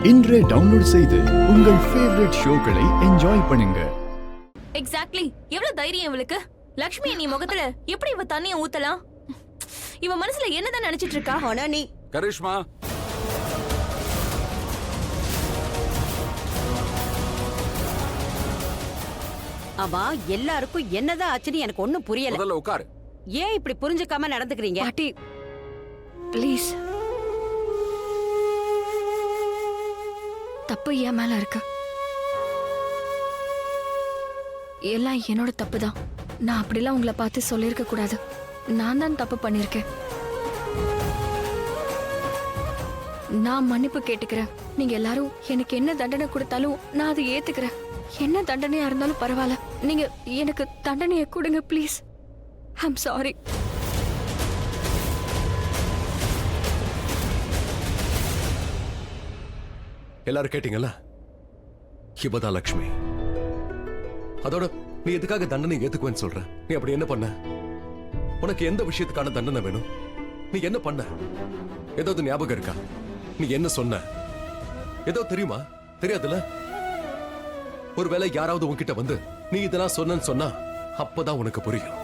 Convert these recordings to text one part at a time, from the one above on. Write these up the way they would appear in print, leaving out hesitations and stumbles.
இன்றே டவுன்லோட் செய்து உங்கள் ஃபேவரட் ஷோக்களை என்ஜாய் பண்ணுங்க. எக்ஸாக்ட்லி. எவ்வளவு தைரியம் இவளுக்கு? லக்ஷ்மி நீ முகத்துல எப்படி இவ தண்ணிய ஊத்தலாம்? இவ மனசுல என்னதான் நினைச்சிட்டு இருக்கா? ஆனா நீ கரிஷ்மா, ஆமா, எல்லாருக்கும் என்னதான் ஆச்சுன்னு எனக்கு ஒண்ணும் புரியல. முதல்ல உட்காரு. ஏன் இப்படி புரிஞ்சுக்காம நடந்துக்கிறீங்க? பாட்டி ப்ளீஸ். தப்பு என் மேல இருக்கு. எல்லாம் என்னோட தப்பு தான். நான் அப்படிலாம் உங்களை பார்த்து சொல்லியிருக்க கூடாது. நான் தான் தப்பு பண்ணிருக்கேன். நான் மன்னிப்பு கேட்டுக்கிறேன். நீங்க எல்லாரும் எனக்கு என்ன தண்டனை கொடுத்தாலும் நான் அதை ஏத்துக்கிறேன். என்ன தண்டனையா இருந்தாலும் பரவாயில்ல. நீங்க எனக்கு தண்டனையை கொடுங்க ப்ளீஸ். I'm sorry. எல்லாரும் கேட்டீங்கல்ல, இவதான் லக்ஷ்மி. அதோட நீ எதுக்காக தண்டனை ஏத்துக்குவேன்னு சொல்ற? நீ அப்படி என்ன பண்ண? உனக்கு எந்த விஷயத்துக்கான தண்டனை வேணும்? நீ என்ன பண்ண? ஏதாவது ஞாபகம் இருக்கா? நீ என்ன சொன்ன? ஏதோ தெரியுமா? தெரியாதுல்ல? ஒருவேளை யாராவது உன்கிட்ட வந்து நீ இதெல்லாம் சொன்னன்னு சொன்னா அப்பதான் உனக்கு புரியும்.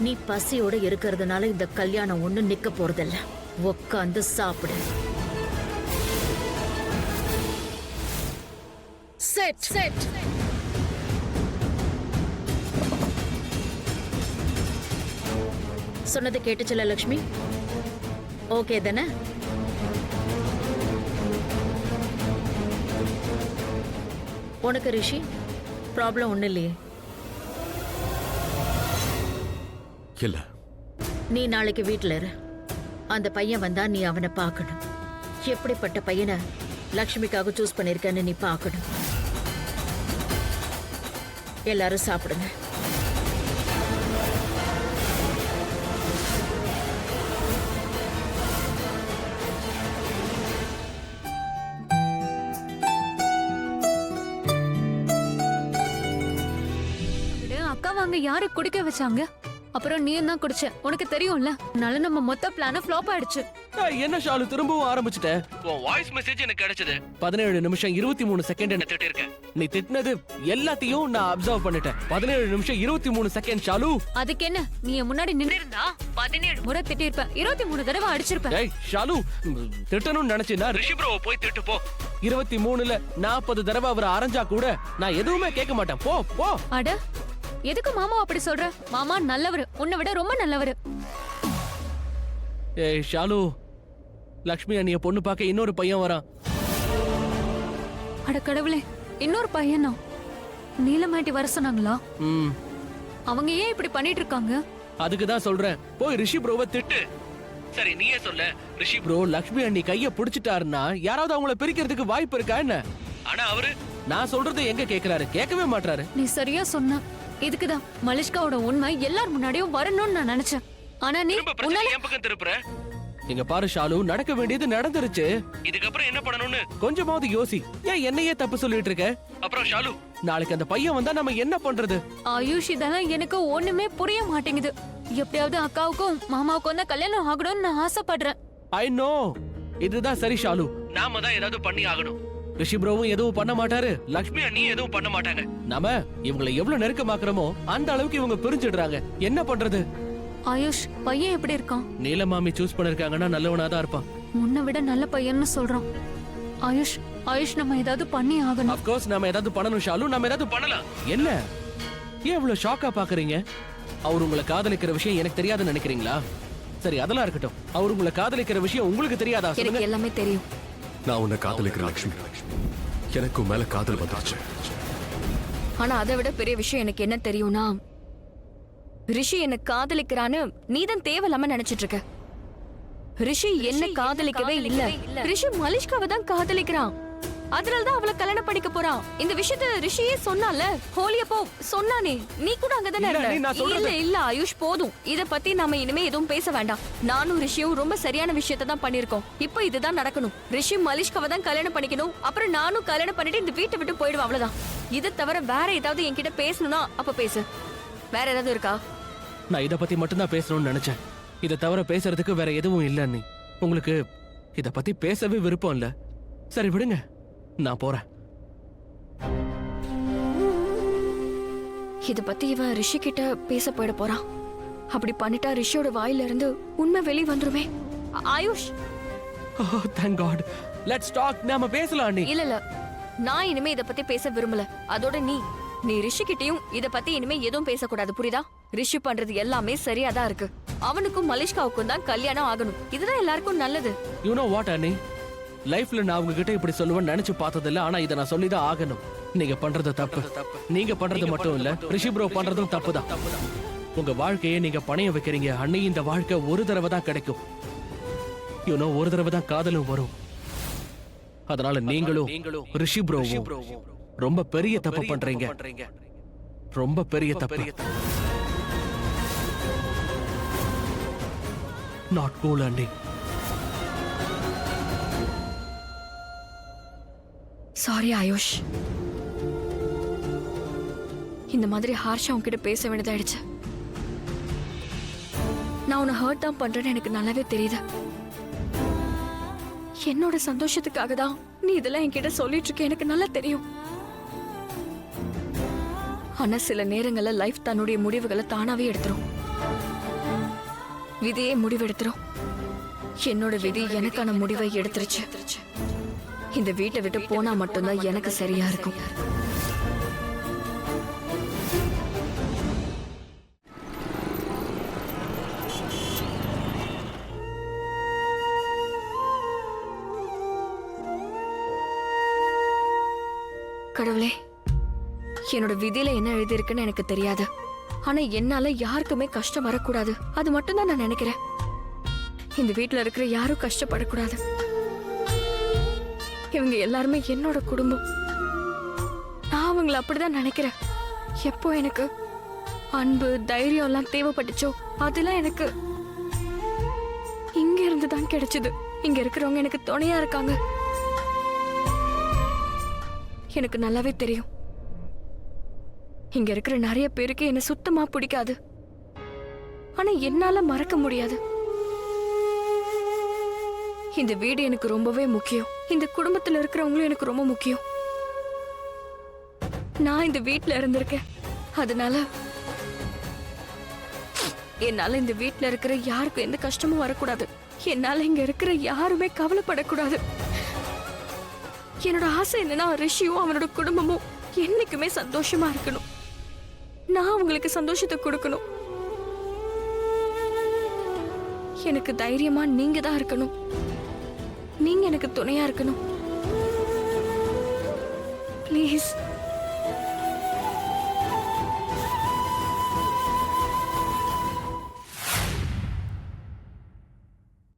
நீ பசியோட இருக்கிறதுனால இந்த கல்யாணம் ஒண்ணு நிக்க போறதில்ல. உக்காந்து சாப்பிடு. Set set. சொன்னது கேட்டுச்சுல லக்ஷ்மி? ஓகே தானே? உனக்கு ரிஷி ப்ராப்ளம் ஒண்ணு இல்லையே? இல்ல. நீ நாளைக்கு வீட்டுல இரு. அந்த பையன் வந்தா நீ அவனை பார்க்கணும். எப்படிப்பட்ட பையனை லக்ஷ்மிக்காக சூஸ் பண்ணிருக்கன்னு நீ பார்க்கணும். எல்லாரும் சாப்பிடுங்க. அக்கா வாங்க யாரு குடிக்க வச்சாங்க? அப்புறம் நீ தான் குடிச்ச. உனக்கு தெரியும்ல, அதனால நம்ம மொத்த பிளான ஃப்ளாப் ஆயிடுச்சு. என்ன ஷாலு திரும்பவும் ஆரம்பிச்சிட்ட? உன் வாய்ஸ் மெசேஜ் எனக்கு கிடைச்சது. 17 நிமிஷம் 23 செகண்ட் என்ன திட்டிருக்கேன். நீ திட்டினது எல்லாத்தையும் நான் அப்சர்வ் பண்ணிட்டேன். 17 நிமிஷம் 23 செகண்ட் ஷாலு. அதுக்கு என்ன, நீ முன்னாடி நின்று இருந்தா 17 முறை திட்டிருப்ப, 23 தடவை அடிச்சிருப்ப. ஏய் ஷாலு, திட்டணும்னு நினைச்சினா ரிஷி ப்ரோவை போய் திட்டு போ. 23ல 40 தடவை அவர் அரைஞ்சா கூட நான் எதுவுமே கேட்க மாட்டேன். போ போ. அட, எதுக்கு மாமா அப்படி சொல்ற? மாமா நல்லவரு, உன்னை விட ரொம்ப நல்லவரு. ஏய் ஷாலு, லக்ஷ்மி அண்ணிய பொண்ணு பார்க்க இன்னொரு பையன் வரான். அட கடவுளே, இன்னொரு பையனா? நீலமாட்டி வர சொன்னாங்களா? அவங்க ஏன் இப்படி பண்ணிட்டு இருக்காங்க? அதுக்குதான் சொல்றேன், போய் ரிஷி ப்ரோவை திட்டு. சரி நீயே சொல்ல, ரிஷி ப்ரோ லக்ஷ்மி அண்ணி கைய பிடிச்சிட்டாருன்னா யாராவது அவங்கள பிரிக்கிறதுக்கு வாய்ப்பு இருக்கா என்ன? ஆனா அவரு நான் சொல்றதை எங்க கேக்குறாரு? கேட்கவே மாட்டாரு. நீ சரியா சொன்ன. இதுக்குதான் மலிஷ்காவோட உண்மை எல்லார் முன்னாடியும் வரணும்னு நான் நினைச்சேன். ஆனா நீ உன்னால என் பக்கம் திருப்புற. இங்க பாரு ஷாலு, நடக்க வேண்டியது நடந்துருச்சு. இதுக்கப்புறம் என்ன பண்ணணும்னு கொஞ்சமாவது யோசி. ஏன் என்னையே தப்பு சொல்லிட்டு இருக்க? அப்புறம் ஷாலு, நாளைக்கு அந்த பையன் வந்தா நம்ம என்ன பண்றது? ஆயுஷ், இதெல்லாம் எனக்கு ஒண்ணுமே புரிய மாட்டேங்குது. எப்படியாவது அக்காவுக்கும் மாமாவுக்கும் தான் கல்யாணம் ஆகணும்னு நான் ஆசைப்படுறேன். I know. இதுதான் சரி ஷாலு, நாம தான் ஏதாவது பண்ணி ஆகணும். ரிஷி ப்ரோவும் எதுவும் பண்ண மாட்டாரு, லக்ஷ்மி அண்ணி எதுவும் பண்ண மாட்டாங்க. நாம இவங்களை எவ்வளவு நெருக்கமாக்குறோமோ அந்த அளவுக்கு இவங்க பிரிஞ்சிடுறாங்க. என்ன பண்றது? ஆயுஷ், பையன் எப்படி இருக்கான்? நீலமாமி சூஸ் பண்ணிருக்காங்கன்னா நல்லவனாதான் இருப்பான். முன்ன விட நல்ல பையன்னு சொல்றான். ஆயுஷ், ஆயுஷ் நம்ம ஏதாவது பண்ணி ஆகணும். ஆஃப் கோர்ஸ் நாம ஏதாவது பண்ணணும் ஷாலு, நாம ஏதாவது பண்ணலாம். என்ன ஏன் இவ்வளவு ஷாக்கா பாக்குறீங்க? அவர் உங்களை காதலிக்கிற விஷயம் எனக்கு தெரியாதுன்னு நினைக்கிறீங்களா? சரி அதெல்லாம் இருக்கட்டும். அவர் உங்களை காதலிக்கிற விஷயம் உங்களுக்கு தெரியாதா? எனக்கு எல்லாமே தெரியும். நான் உன்னை காதலிக்கிறேன் லக்ஷ்மி. எனக்கு மேல காதல் வந்துருச்சு. ஆனா அதை விட பெரிய விஷயம் எனக்கு என்ன தெரியும்னா, ரிஷி என்ன காதலிக்கிறான்னு நீதான் தேவையில்லாம நினைச்சிட்டு இருக்க. ரிஷி என்ன காதலிக்கவே இல்ல. ரிஷி மலிஷ்காவை தான் காதலிக்கிறான். அதனாலதான் அவளை கல்யாணம் பண்ணிக்க போறான். இந்த விஷயத்த ரிஷியே சொன்னால ஹோலி அப்போ சொன்னானே. நீ கூட அங்கதானே இருந்த. இல்ல இல்ல ஆயுஷ், போதும். இத பத்தி நாம இனிமே எதுவும் பேச வேண்டாம். நானும் ரிஷியும் ரொம்ப சரியான விஷயத்த தான் பண்ணிருக்கோம். இப்போ இதுதான் நடக்கணும். ரிஷி மலிஷ்காவை தான் கல்யாணம் பண்ணிக்கணும். அப்புறம் நானும் கல்யாணம் பண்ணிட்டு இந்த வீட்டை விட்டு போயிடுவேன். அவ்வளவுதான். இதை தவிர வேற ஏதாவது என்கிட்ட பேசணும்னா அப்ப பேசு. வேற ஏதாவது இருக்கா? நான் இத பத்தி மட்டும் தான் பேசணும்னு நினைச்சேன். இத தவிர பேசுறதுக்கு வேற எதுவும் இல்ல. நீ உங்களுக்கு இத பத்தி பேசவே விருப்பம் இல்ல. சரி விடுங்க, நான் போறேன். இத பத்தி இவன் ரிஷி கிட்ட பேச போயிட போறான். அப்படி பண்ணிட்டா ரிஷியோட வாயில இருந்து உண்மை வெளி வந்துருமே. Ayush, thank God. Let's talk. நாம பேசலாம் அண்ணி. இல்ல இல்ல, நான் இனிமே இத பத்தி பேச விரும்பல. அதோட நீ ரிஷி கிட்டயும் இத பத்தி இனிமே எதுவும் பேசக்கூடாது, புரியுதா? ரிஷி பண்றது எல்லாமே சரியா தான் இருக்கு. அவனுக்கும் மலிஷ்காவுக்கும் தான் கல்யாணம் ஆகணும். இதுதான் எல்லாருக்கும் நல்லது. யூ நோ வாட் அண்ணி, லைஃப்ல நான் உங்ககிட்ட இப்படி சொல்லுவேன்னு நினைச்சு பார்த்ததில்ல. ஆனா இதை நான் சொல்லிதான் ஆகணும். நீங்க பண்றது தப்பு. நீங்க பண்றது மட்டும் இல்ல, ரிஷி ப்ரோ பண்றதும் தப்பு தான். உங்க வாழ்க்கையை நீங்க பணைய வைக்கிறீங்க அண்ணி. இந்த வாழ்க்கை ஒரு தடவை தான் கிடைக்கும். யூனோ, ஒரு தடவை தான் காதலும் வரும். அதனால நீங்களும் ரிஷி ப்ரோவும் ரொம்ப பெரிய தப்பு பண்றீங்க. ரொம்ப பெரிய தப்பு. நாட் கூல் அண்ணி. சாரி ஆயுஷ், இந்த மாதிரி ஹார்ஷா உன்கிட்ட பேச வேண்டியதாயிடுச்சு. நான் உன்னை ஹர்ட் தான் பண்றேன்னு எனக்கு நல்லாவே தெரியுது. என்னோட சந்தோஷத்துக்காக தான் நீ இதெல்லாம் என்கிட்ட சொல்லிட்டு இருக்க, எனக்கு நல்லா தெரியும். ஆனா சில நேரங்கள்ல லைஃப் தன்னுடைய முடிவுகளை தானாவே எடுத்துரும். விதியே முடிவெடுத்துரும். என்னோட விதி எனக்கான முடிவை எடுத்துருச்சு. இந்த வீட்டை விட்டு போனா மட்டும்தான் எனக்கு சரியா இருக்கும். கடவுளே, என்னோட விதியில என்ன எழுதியிருக்குன்னு எனக்கு தெரியாது. ஆனா என்னால யாருக்குமே கஷ்டம் வரக்கூடாது, அது மட்டும் தான் நான் நினைக்கிறேன். இந்த வீட்டுல இருக்கிற யாரும் கஷ்டப்படக்கூடாது. இவங்க எல்லாருமே என்னோட குடும்பம். நான் அவங்கள அப்படிதான் நினைக்கிறேன். எப்போ எனக்கு அன்பு தைரியம் எல்லாம் தேவைப்பட்டுச்சோ அதெல்லாம் எனக்கு இங்க இருந்து தான் கிடைச்சது. இங்க இருக்கிறவங்க எனக்கு துணையா இருக்காங்க. எனக்கு நல்லாவே தெரியும், இங்க இருக்கிற நிறைய பேருக்கு என்ன சுத்தமா பிடிக்காது. ஆனா என்னால மறக்க முடியாது. இந்த வீடு எனக்கு ரொம்பவே முக்கியம். இந்த குடும்பத்துல இருக்கிறவங்களும் எனக்கு ரொம்ப முக்கியம். நான் இந்த வீட்டுல இருந்திருக்கேன். அதனால என்னால இந்த வீட்டுல இருக்கிற யாருக்கும் எந்த கஷ்டமும் வரக்கூடாது. என்னால இங்க இருக்கிற யாருமே கவலைப்படக்கூடாது. என்னோட ஆசை என்னன்னா ரிஷியும் அவனோட குடும்பமும் என்னைக்குமே சந்தோஷமா இருக்கணும். நான் அவங்களுக்கு சந்தோஷத்தை கொடுக்கணும். எனக்கு தைரியமா நீங்க தான் இருக்கணும். நீங்க எனக்கு துணையா இருக்கணும். ப்ளீஸ்.